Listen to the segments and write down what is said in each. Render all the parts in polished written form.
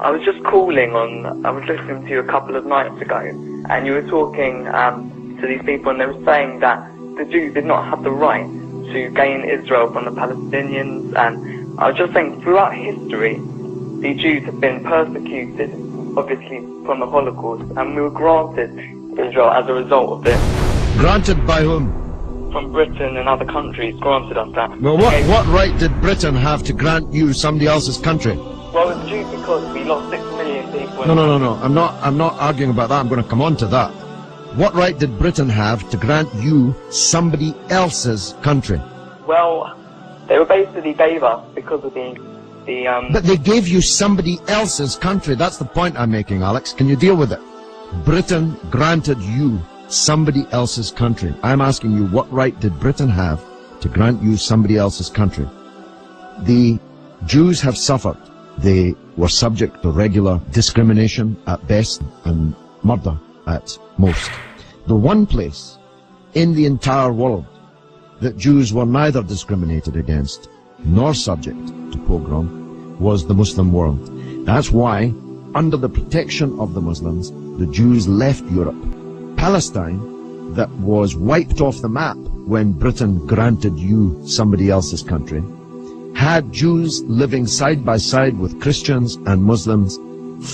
I was just calling I was listening to you a couple of nights ago, and you were talking to these people, and they were saying that the Jews did not have the right to gain Israel from the Palestinians, and I was just saying, throughout history, the Jews have been persecuted, obviously, from the Holocaust, and we were granted Israel as a result of this. Granted by whom? From Britain and other countries granted us that. Well, what right did Britain have to grant you somebody else's country? Well, it's due because we lost 6 million people. No. I'm not arguing about that. I'm going to come on to that. What right did Britain have to grant you somebody else's country? Well, they were basically gave us because of the But they gave you somebody else's country. That's the point I'm making, Alex. Can you deal with it? Britain granted you somebody else's country. I'm asking you, what right did Britain have to grant you somebody else's country? The Jews have suffered. They were subject to regular discrimination at best and murder at most. The one place in the entire world that Jews were neither discriminated against nor subject to pogrom was the Muslim world. That's why, under the protection of the Muslims, the Jews left Europe. Palestine, that was wiped off the map when Britain granted you somebody else's country, had Jews living side by side with Christians and Muslims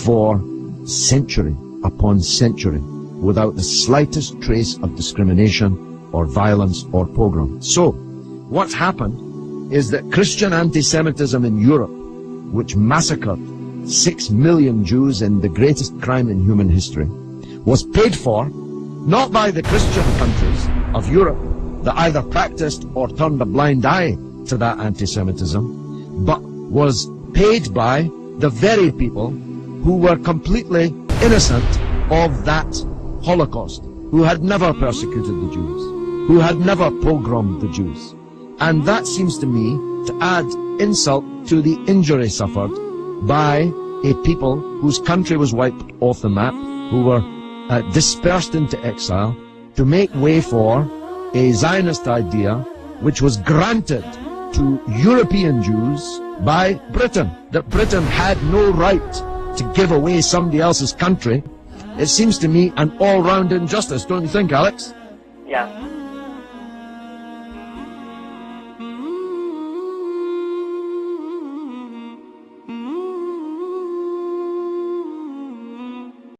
for century upon century without the slightest trace of discrimination or violence or pogrom. So, what's happened is that Christian anti-Semitism in Europe, which massacred 6 million Jews in the greatest crime in human history, was paid for not by the Christian countries of Europe that either practiced or turned a blind eye to that anti-Semitism, but was paid by the very people who were completely innocent of that Holocaust, who had never persecuted the Jews, who had never pogromed the Jews. And that seems to me to add insult to the injury suffered by a people whose country was wiped off the map, who were dispersed into exile, to make way for a Zionist idea which was granted to European Jews by Britain, that Britain had no right to give away somebody else's country. It seems to me an all-round injustice, don't you think, Alex? Yeah.